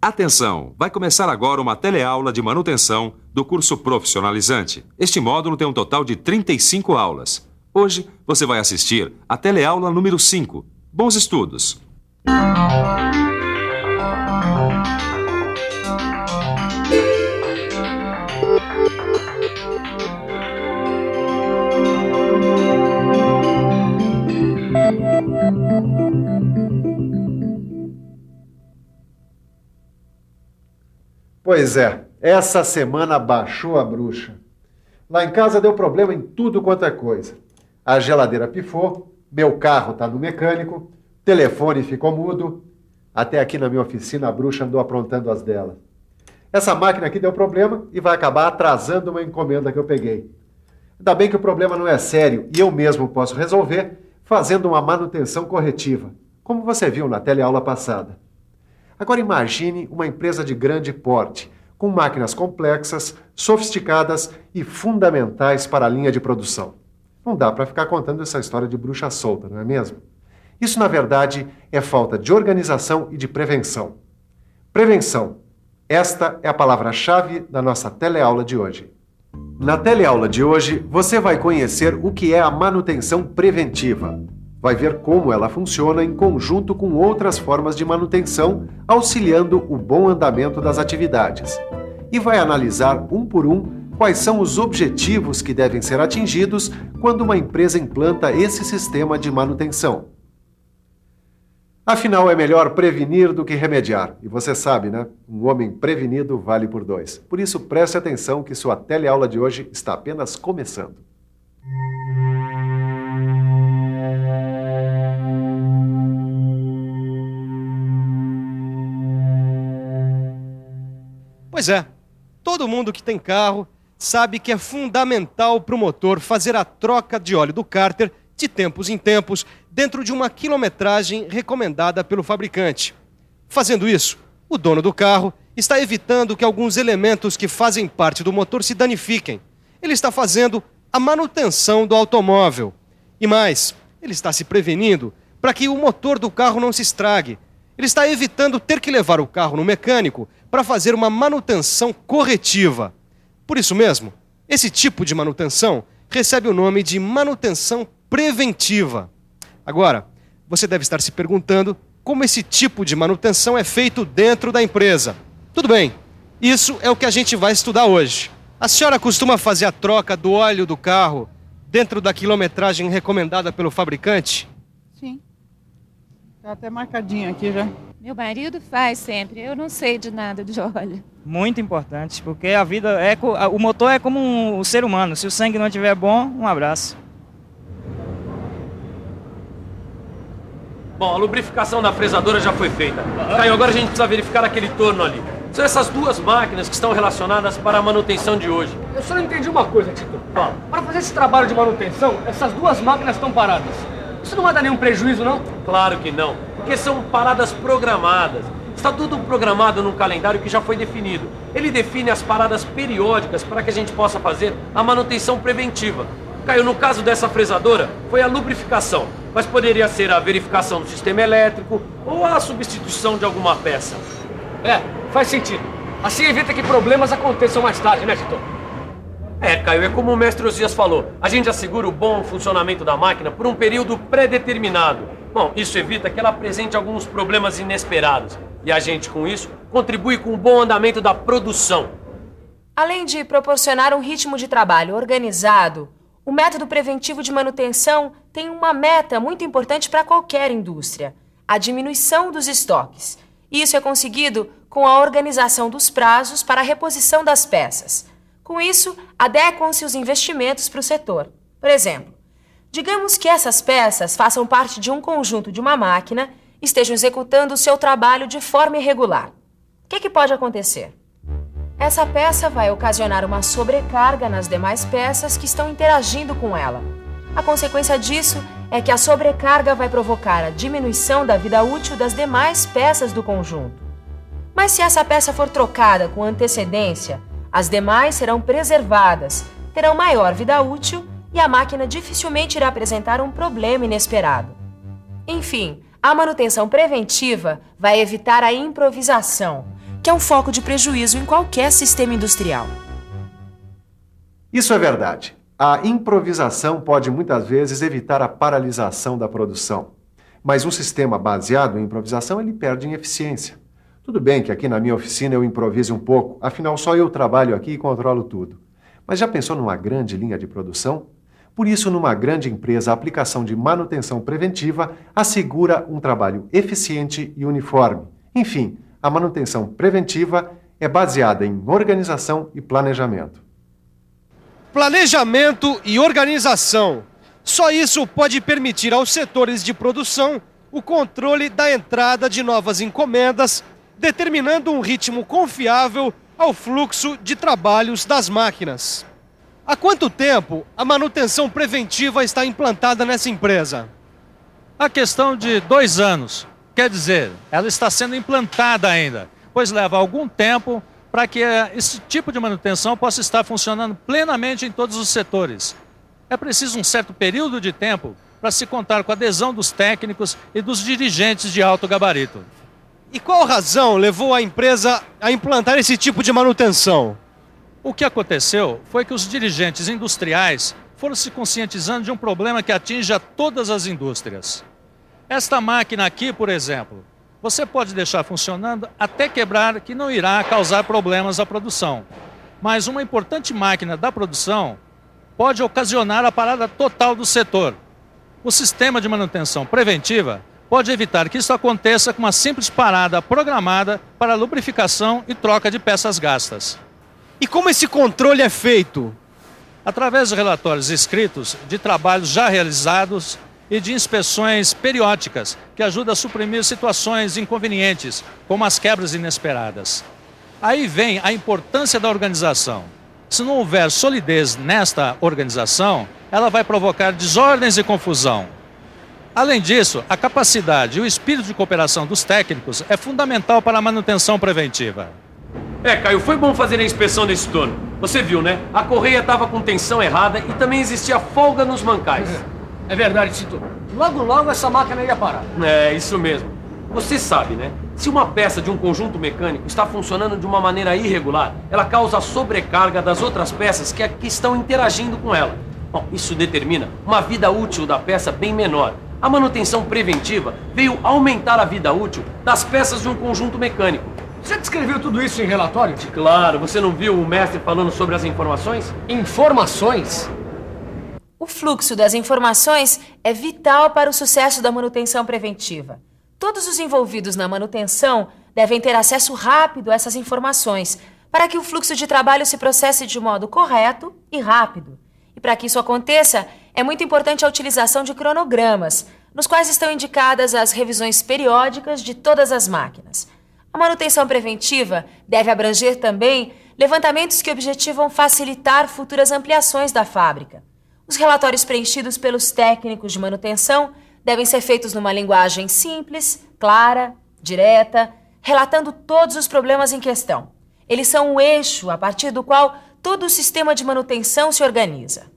Atenção! Vai começar agora uma teleaula de manutenção do curso profissionalizante. Este módulo tem um total de 35 aulas. Hoje você vai assistir a teleaula número 5. Bons estudos! Pois é, essa semana baixou a bruxa. Lá em casa deu problema em tudo quanto é coisa. A geladeira pifou, meu carro tá no mecânico, o telefone ficou mudo. Até aqui na minha oficina a bruxa andou aprontando as dela. Essa máquina aqui deu problema e vai acabar atrasando uma encomenda que eu peguei. Ainda bem que o problema não é sério e eu mesmo posso resolver fazendo uma manutenção corretiva, como você viu na teleaula passada. Agora imagine uma empresa de grande porte, com máquinas complexas, sofisticadas e fundamentais para a linha de produção. Não dá para ficar contando essa história de bruxa solta, não é mesmo? Isso, na verdade, é falta de organização e de prevenção. Prevenção. Esta é a palavra-chave da nossa teleaula de hoje. Na teleaula de hoje, você vai conhecer o que é a manutenção preventiva. Vai ver como ela funciona em conjunto com outras formas de manutenção, auxiliando o bom andamento das atividades. E vai analisar, um por um, quais são os objetivos que devem ser atingidos quando uma empresa implanta esse sistema de manutenção. Afinal, é melhor prevenir do que remediar. E você sabe, né? Um homem prevenido vale por 2. Por isso, preste atenção que sua teleaula de hoje está apenas começando. Pois é, todo mundo que tem carro sabe que é fundamental para o motor fazer a troca de óleo do cárter de tempos em tempos dentro de uma quilometragem recomendada pelo fabricante. Fazendo isso, o dono do carro está evitando que alguns elementos que fazem parte do motor se danifiquem. Ele está fazendo a manutenção do automóvel. E mais, ele está se prevenindo para que o motor do carro não se estrague. Ele está evitando ter que levar o carro no mecânico para fazer uma manutenção corretiva. Por isso mesmo, esse tipo de manutenção recebe o nome de manutenção preventiva. Agora, você deve estar se perguntando como esse tipo de manutenção é feito dentro da empresa. Tudo bem, isso é o que a gente vai estudar hoje. A senhora costuma fazer a troca do óleo do carro dentro da quilometragem recomendada pelo fabricante? Sim. Tá até marcadinho aqui já. Meu marido faz sempre, eu não sei de nada de óleo. Muito importante, porque a vida o motor é como um ser humano. Se o sangue não estiver bom, um abraço. Bom, a lubrificação da fresadora já foi feita. Caio, agora a gente precisa verificar aquele torno ali. São essas duas máquinas que estão relacionadas para a manutenção de hoje. Eu só não entendi uma coisa, Tito. Para fazer esse trabalho de manutenção, essas duas máquinas estão paradas. Isso não vai dar nenhum prejuízo, não? Claro que não, porque são paradas programadas. Está tudo programado num calendário que já foi definido. Ele define as paradas periódicas para que a gente possa fazer a manutenção preventiva. Caio, no caso dessa fresadora, foi a lubrificação, mas poderia ser a verificação do sistema elétrico ou a substituição de alguma peça. É, faz sentido. Assim evita que problemas aconteçam mais tarde, né, Tito? Caio, é como o mestre Osias falou, a gente assegura o bom funcionamento da máquina por um período pré-determinado. Bom, isso evita que ela apresente alguns problemas inesperados. E a gente, com isso, contribui com o bom andamento da produção. Além de proporcionar um ritmo de trabalho organizado, o método preventivo de manutenção tem uma meta muito importante para qualquer indústria: a diminuição dos estoques. Isso é conseguido com a organização dos prazos para a reposição das peças. Com isso, adequam-se os investimentos para o setor. Por exemplo, digamos que essas peças façam parte de um conjunto de uma máquina e estejam executando o seu trabalho de forma irregular. O que pode acontecer? Essa peça vai ocasionar uma sobrecarga nas demais peças que estão interagindo com ela. A consequência disso é que a sobrecarga vai provocar a diminuição da vida útil das demais peças do conjunto. Mas se essa peça for trocada com antecedência, as demais serão preservadas, terão maior vida útil e a máquina dificilmente irá apresentar um problema inesperado. Enfim, a manutenção preventiva vai evitar a improvisação, que é um foco de prejuízo em qualquer sistema industrial. Isso é verdade. A improvisação pode muitas vezes evitar a paralisação da produção. Mas um sistema baseado em improvisação, ele perde em eficiência. Tudo bem que aqui na minha oficina eu improvise um pouco, afinal só eu trabalho aqui e controlo tudo. Mas já pensou numa grande linha de produção? Por isso, numa grande empresa, a aplicação de manutenção preventiva assegura um trabalho eficiente e uniforme. Enfim, a manutenção preventiva é baseada em organização e planejamento. Planejamento e organização. Só isso pode permitir aos setores de produção o controle da entrada de novas encomendas, determinando um ritmo confiável ao fluxo de trabalhos das máquinas. Há quanto tempo a manutenção preventiva está implantada nessa empresa? A questão de 2 anos. Quer dizer, ela está sendo implantada ainda, pois leva algum tempo para que esse tipo de manutenção possa estar funcionando plenamente em todos os setores. É preciso um certo período de tempo para se contar com a adesão dos técnicos e dos dirigentes de alto gabarito. E qual razão levou a empresa a implantar esse tipo de manutenção? O que aconteceu foi que os dirigentes industriais foram se conscientizando de um problema que atinge a todas as indústrias. Esta máquina aqui, por exemplo, você pode deixar funcionando até quebrar, que não irá causar problemas à produção. Mas uma importante máquina da produção pode ocasionar a parada total do setor. O sistema de manutenção preventiva pode evitar que isso aconteça com uma simples parada programada para lubrificação e troca de peças gastas. E como esse controle é feito? Através de relatórios escritos de trabalhos já realizados e de inspeções periódicas, que ajudam a suprimir situações inconvenientes, como as quebras inesperadas. Aí vem a importância da organização. Se não houver solidez nesta organização, ela vai provocar desordens e confusão. Além disso, a capacidade e o espírito de cooperação dos técnicos é fundamental para a manutenção preventiva. Caio, foi bom fazer a inspeção desse torno. Você viu, né? A correia estava com tensão errada e também existia folga nos mancais. É verdade, Tito. Logo essa máquina ia parar. É, isso mesmo. Você sabe, né? Se uma peça de um conjunto mecânico está funcionando de uma maneira irregular, ela causa sobrecarga das outras peças que estão interagindo com ela. Bom, isso determina uma vida útil da peça bem menor. A manutenção preventiva veio aumentar a vida útil das peças de um conjunto mecânico. Você descreveu tudo isso em relatório? Claro, você não viu o mestre falando sobre as informações? Informações? O fluxo das informações é vital para o sucesso da manutenção preventiva. Todos os envolvidos na manutenção devem ter acesso rápido a essas informações, para que o fluxo de trabalho se processe de modo correto e rápido. E para que isso aconteça, é muito importante a utilização de cronogramas, nos quais estão indicadas as revisões periódicas de todas as máquinas. A manutenção preventiva deve abranger também levantamentos que objetivam facilitar futuras ampliações da fábrica. Os relatórios preenchidos pelos técnicos de manutenção devem ser feitos numa linguagem simples, clara, direta, relatando todos os problemas em questão. Eles são o eixo a partir do qual todo o sistema de manutenção se organiza.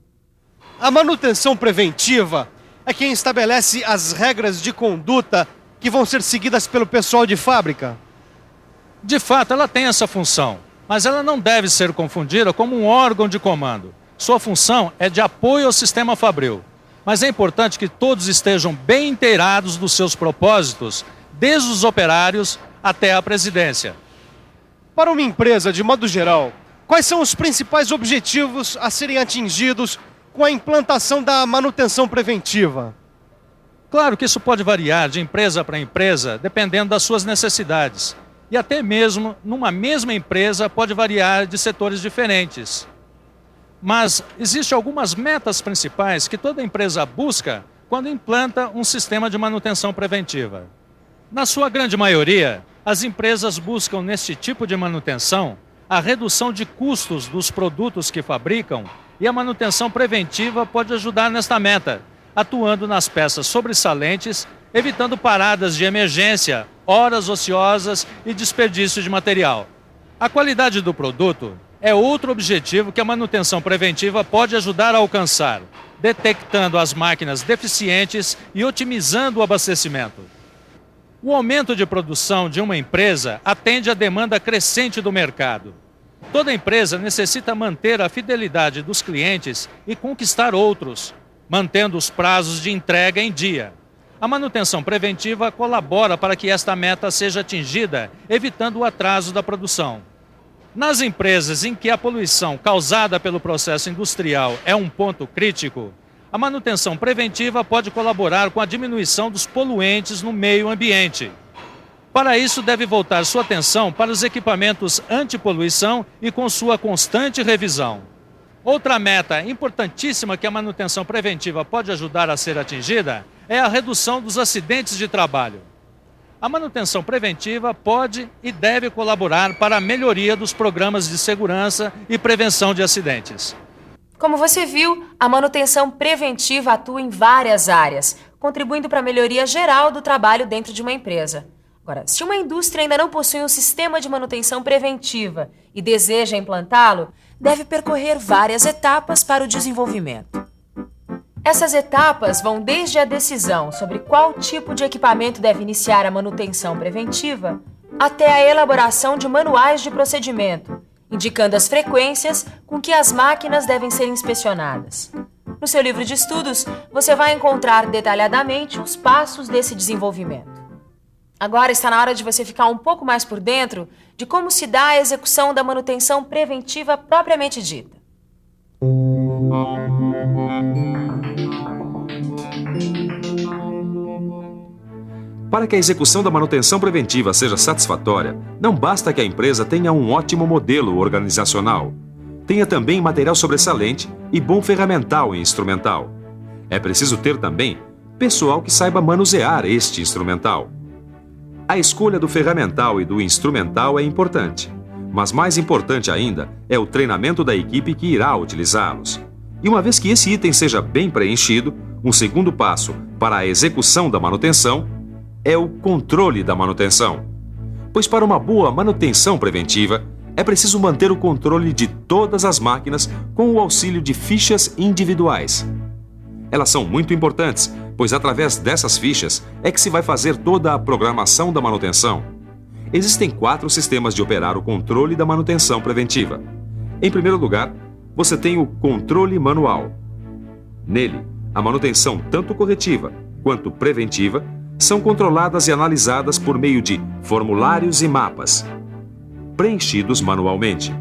A manutenção preventiva é quem estabelece as regras de conduta que vão ser seguidas pelo pessoal de fábrica. De fato, ela tem essa função, mas ela não deve ser confundida como um órgão de comando. Sua função é de apoio ao sistema fabril. Mas é importante que todos estejam bem inteirados dos seus propósitos, desde os operários até a presidência. Para uma empresa, de modo geral, quais são os principais objetivos a serem atingidos com a implantação da manutenção preventiva? Claro que isso pode variar de empresa para empresa, dependendo das suas necessidades. E até mesmo numa mesma empresa pode variar de setores diferentes. Mas existem algumas metas principais que toda empresa busca quando implanta um sistema de manutenção preventiva. Na sua grande maioria, as empresas buscam neste tipo de manutenção a redução de custos dos produtos que fabricam, e a manutenção preventiva pode ajudar nesta meta, atuando nas peças sobressalentes, evitando paradas de emergência, horas ociosas e desperdício de material. A qualidade do produto é outro objetivo que a manutenção preventiva pode ajudar a alcançar, detectando as máquinas deficientes e otimizando o abastecimento. O aumento de produção de uma empresa atende à demanda crescente do mercado. Toda empresa necessita manter a fidelidade dos clientes e conquistar outros, mantendo os prazos de entrega em dia. A manutenção preventiva colabora para que esta meta seja atingida, evitando o atraso da produção. Nas empresas em que a poluição causada pelo processo industrial é um ponto crítico, a manutenção preventiva pode colaborar com a diminuição dos poluentes no meio ambiente. Para isso, deve voltar sua atenção para os equipamentos antipoluição e com sua constante revisão. Outra meta importantíssima que a manutenção preventiva pode ajudar a ser atingida é a redução dos acidentes de trabalho. A manutenção preventiva pode e deve colaborar para a melhoria dos programas de segurança e prevenção de acidentes. Como você viu, a manutenção preventiva atua em várias áreas, contribuindo para a melhoria geral do trabalho dentro de uma empresa. Agora, se uma indústria ainda não possui um sistema de manutenção preventiva e deseja implantá-lo, deve percorrer várias etapas para o desenvolvimento. Essas etapas vão desde a decisão sobre qual tipo de equipamento deve iniciar a manutenção preventiva, até a elaboração de manuais de procedimento, indicando as frequências com que as máquinas devem ser inspecionadas. No seu livro de estudos, você vai encontrar detalhadamente os passos desse desenvolvimento. Agora está na hora de você ficar um pouco mais por dentro de como se dá a execução da manutenção preventiva propriamente dita. Para que a execução da manutenção preventiva seja satisfatória, não basta que a empresa tenha um ótimo modelo organizacional. Tenha também material sobressalente e bom ferramental e instrumental. É preciso ter também pessoal que saiba manusear este instrumental. A escolha do ferramental e do instrumental é importante, mas mais importante ainda é o treinamento da equipe que irá utilizá-los. E uma vez que esse item seja bem preenchido, um segundo passo para a execução da manutenção é o controle da manutenção. Pois para uma boa manutenção preventiva, é preciso manter o controle de todas as máquinas com o auxílio de fichas individuais. Elas são muito importantes, pois através dessas fichas é que se vai fazer toda a programação da manutenção. Existem 4 sistemas de operar o controle da manutenção preventiva. Em primeiro lugar, você tem o controle manual. Nele, a manutenção tanto corretiva quanto preventiva são controladas e analisadas por meio de formulários e mapas, preenchidos manualmente.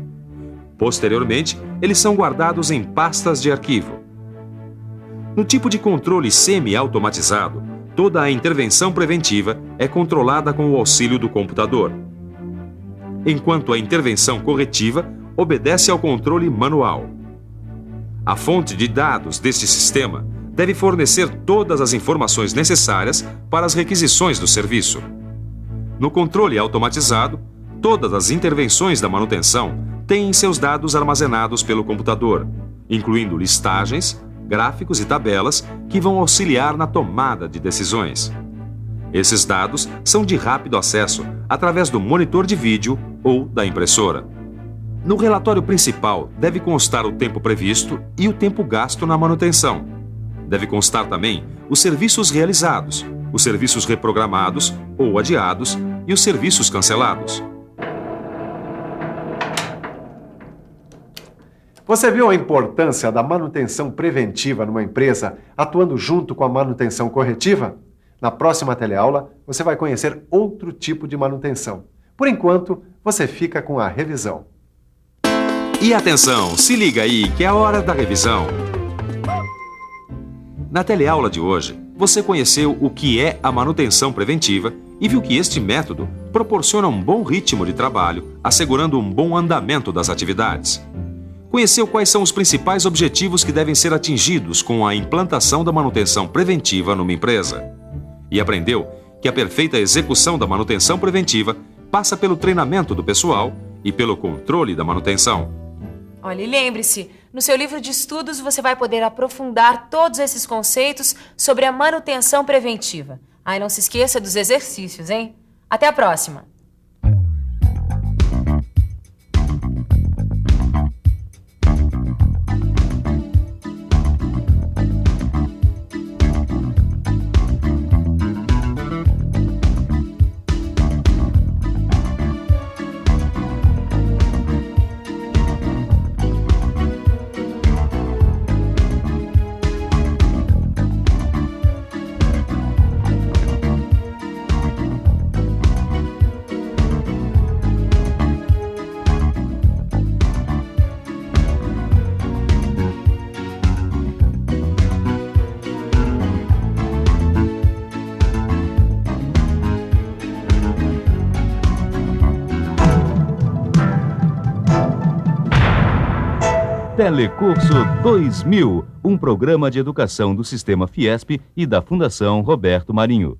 Posteriormente, eles são guardados em pastas de arquivo. No tipo de controle semi-automatizado, toda a intervenção preventiva é controlada com o auxílio do computador, enquanto a intervenção corretiva obedece ao controle manual. A fonte de dados deste sistema deve fornecer todas as informações necessárias para as requisições do serviço. No controle automatizado, todas as intervenções da manutenção têm seus dados armazenados pelo computador, incluindo listagens, gráficos e tabelas que vão auxiliar na tomada de decisões. Esses dados são de rápido acesso através do monitor de vídeo ou da impressora. No relatório principal deve constar o tempo previsto e o tempo gasto na manutenção. Deve constar também os serviços realizados, os serviços reprogramados ou adiados e os serviços cancelados. Você viu a importância da manutenção preventiva numa empresa atuando junto com a manutenção corretiva? Na próxima teleaula, você vai conhecer outro tipo de manutenção. Por enquanto, você fica com a revisão. E atenção, se liga aí que é a hora da revisão. Na teleaula de hoje, você conheceu o que é a manutenção preventiva e viu que este método proporciona um bom ritmo de trabalho, assegurando um bom andamento das atividades. Conheceu quais são os principais objetivos que devem ser atingidos com a implantação da manutenção preventiva numa empresa. E aprendeu que a perfeita execução da manutenção preventiva passa pelo treinamento do pessoal e pelo controle da manutenção. Olha, e lembre-se, no seu livro de estudos você vai poder aprofundar todos esses conceitos sobre a manutenção preventiva. E não se esqueça dos exercícios, hein? Até a próxima! Telecurso 2000, um programa de educação do Sistema Fiesp e da Fundação Roberto Marinho.